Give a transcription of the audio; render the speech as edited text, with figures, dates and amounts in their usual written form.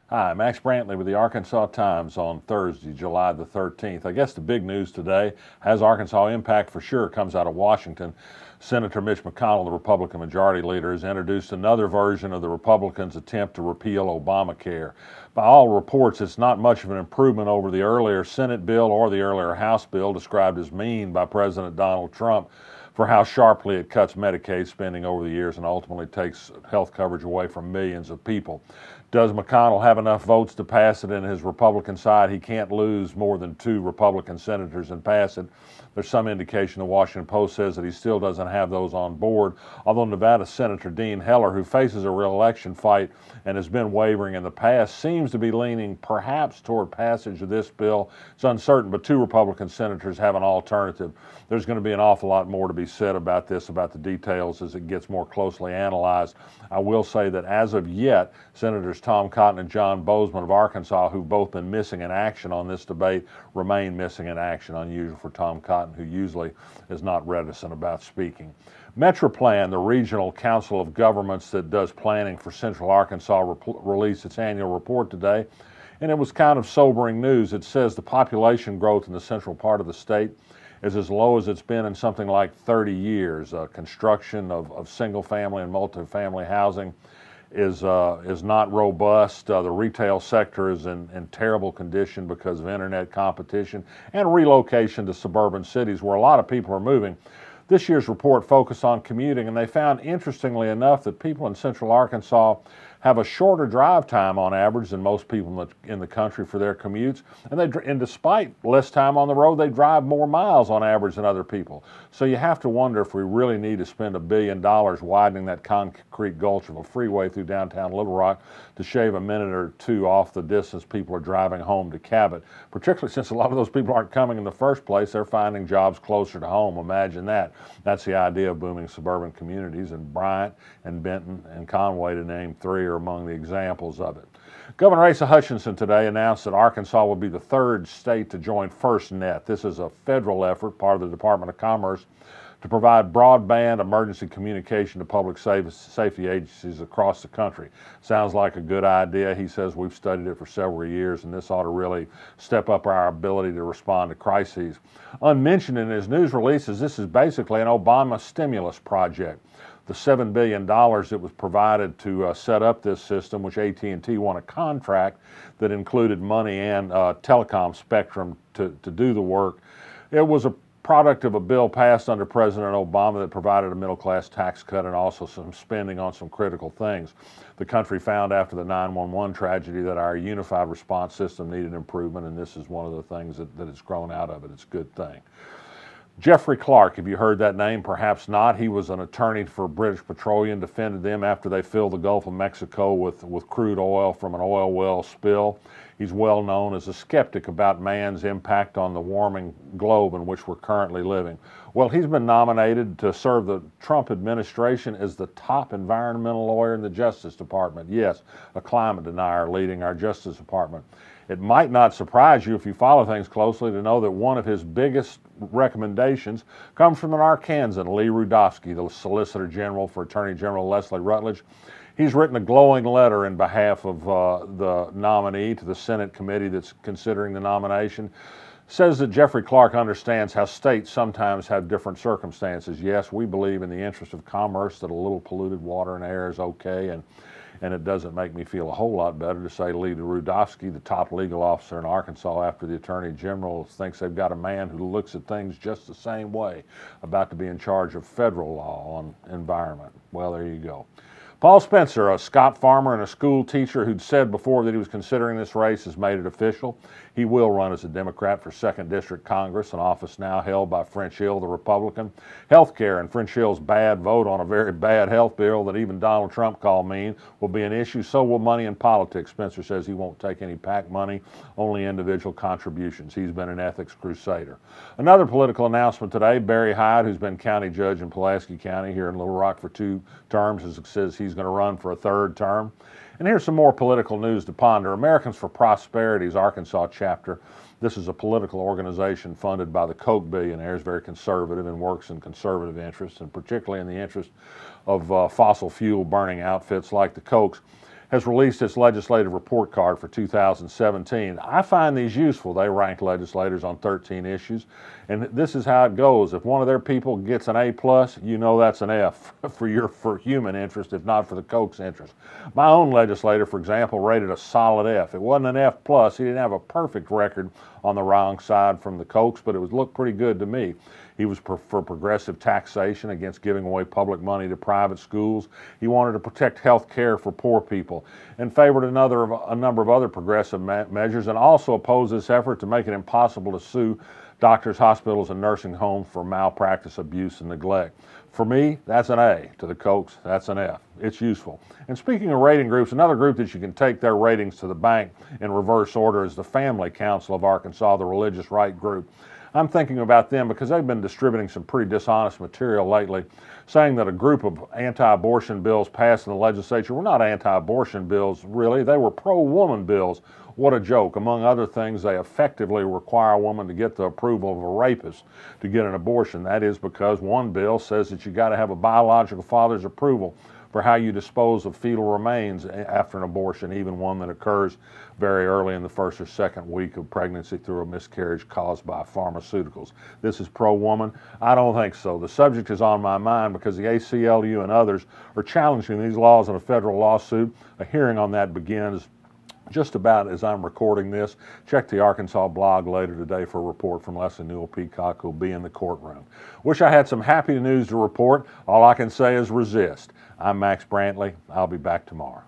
Hi, Max Brantley with the Arkansas Times on Thursday, July the 13th. I guess the big news today has Arkansas impact for sure. Comes out of Washington. Senator Mitch McConnell, the Republican Majority Leader, has introduced another version of the Republicans' attempt to repeal Obamacare. By all reports, it's not much of an improvement over the earlier Senate bill or the earlier House bill, described as mean by President Donald Trump for how sharply it cuts Medicaid spending over the years and ultimately takes health coverage away from millions of people. Does McConnell have enough votes to pass it in his Republican side? He can't lose more than 2 Republican senators and pass it. There's some indication the Washington Post says that he still doesn't have those on board, although Nevada Senator Dean Heller, who faces a re-election fight and has been wavering in the past, seems to be leaning perhaps toward passage of this bill. It's uncertain, but 2 Republican senators have an alternative. There's going to be an awful lot more to be said about this, about the details as it gets more closely analyzed. I will say that as of yet, Senators Tom Cotton and John Bozeman of Arkansas, who've both been missing in action on this debate, remain missing in action. Unusual for Tom Cotton, who usually is not reticent about speaking. Metroplan, the regional council of governments that does planning for Central Arkansas, released its annual report today, and it was kind of sobering news. It says the population growth in the central part of the state is as low as it's been in something like 30 years. Construction of single-family and multi-family housing is not robust. The retail sector is in terrible condition because of internet competition and relocation to suburban cities where a lot of people are moving. This year's report focused on commuting, and they found, interestingly enough, that people in Central Arkansas have a shorter drive time on average than most people in the country for their commutes. And despite less time on the road, they drive more miles on average than other people. So you have to wonder if we really need to spend $1 billion widening that concrete gulch of a freeway through downtown Little Rock to shave a minute or 2 off the distance people are driving home to Cabot, particularly since a lot of those people aren't coming in the first place. They're finding jobs closer to home. Imagine that. That's the idea of booming suburban communities, and Bryant and Benton and Conway, to name 3, are among the examples of it. Governor Asa Hutchinson today announced that Arkansas will be the 3rd state to join FirstNet. This is a federal effort, part of the Department of Commerce, to provide broadband emergency communication to public safety agencies across the country. Sounds like a good idea. He says we've studied it for several years, and this ought to really step up our ability to respond to crises. Unmentioned in his news releases, this is basically an Obama stimulus project. The $7 billion that was provided to set up this system, which AT&T won a contract that included money and telecom spectrum to do the work. It was a product of a bill passed under President Obama that provided a middle-class tax cut and also some spending on some critical things. The country found after the 9/11 tragedy that our unified response system needed improvement, and this is one of the things that has grown out of it. It's a good thing. Jeffrey Clark, have you heard that name? Perhaps not. He was an attorney for British Petroleum, defended them after they filled the Gulf of Mexico with crude oil from an oil well spill. He's well known as a skeptic about man's impact on the warming globe in which we're currently living. Well, he's been nominated to serve the Trump administration as the top environmental lawyer in the Justice Department. Yes, a climate denier leading our Justice Department. It might not surprise you if you follow things closely to know that one of his biggest recommendations comes from an Arkansan, Lee Rudofsky, the Solicitor General for Attorney General Leslie Rutledge. He's written a glowing letter in behalf of the nominee to the Senate committee that's considering the nomination. Says that Jeffrey Clark understands how states sometimes have different circumstances. Yes, we believe in the interest of commerce that a little polluted water and air is okay, and it doesn't make me feel a whole lot better to say Lee Rudofsky, the top legal officer in Arkansas after the Attorney General, thinks they've got a man who looks at things just the same way, about to be in charge of federal law on environment. Well, there you go. Paul Spencer, a Scott farmer and a school teacher who'd said before that he was considering this race, has made it official. He will run as a Democrat for 2nd District Congress, an office now held by French Hill, the Republican. Healthcare and French Hill's bad vote on a very bad health bill that even Donald Trump called mean will be an issue. So will money in politics. Spencer says he won't take any PAC money, only individual contributions. He's been an ethics crusader. Another political announcement today, Barry Hyde, who's been county judge in Pulaski County here in Little Rock for 2 terms, says he's going to run for a 3rd term. And here's some more political news to ponder. Americans for Prosperity's Arkansas chapter. This is a political organization funded by the Koch billionaires, very conservative, and works in conservative interests, and particularly in the interest of fossil fuel burning outfits like the Kochs, has released its legislative report card for 2017. I find these useful. They rank legislators on 13 issues, and this is how it goes. If one of their people gets an A+, you know that's an F for human interest, if not for the Kochs interest. My own legislator, for example, rated a solid F. It wasn't an F+. He didn't have a perfect record on the wrong side from the Kochs, but it looked pretty good to me. He was for progressive taxation against giving away public money to private schools. He wanted to protect health care for poor people and favored a number of other progressive measures, and also opposed this effort to make it impossible to sue doctors, hospitals, and nursing homes for malpractice, abuse, and neglect. For me, that's an A. To the Kochs, that's an F. It's useful. And speaking of rating groups, another group that you can take their ratings to the bank in reverse order is the Family Council of Arkansas, the religious right group. I'm thinking about them because they've been distributing some pretty dishonest material lately, saying that a group of anti-abortion bills passed in the legislature were not anti-abortion bills, really. They were pro-woman bills. What a joke. Among other things, they effectively require a woman to get the approval of a rapist to get an abortion. That is because one bill says that you got to have a biological father's approval for how you dispose of fetal remains after an abortion, even one that occurs very early in the first or second week of pregnancy through a miscarriage caused by pharmaceuticals. This is pro-woman? I don't think so. The subject is on my mind because the ACLU and others are challenging these laws in a federal lawsuit. A hearing on that begins just about as I'm recording this. Check the Arkansas blog later today for a report from Leslie Newell Peacock, who'll be in the courtroom. Wish I had some happy news to report. All I can say is resist. I'm Max Brantley. I'll be back tomorrow.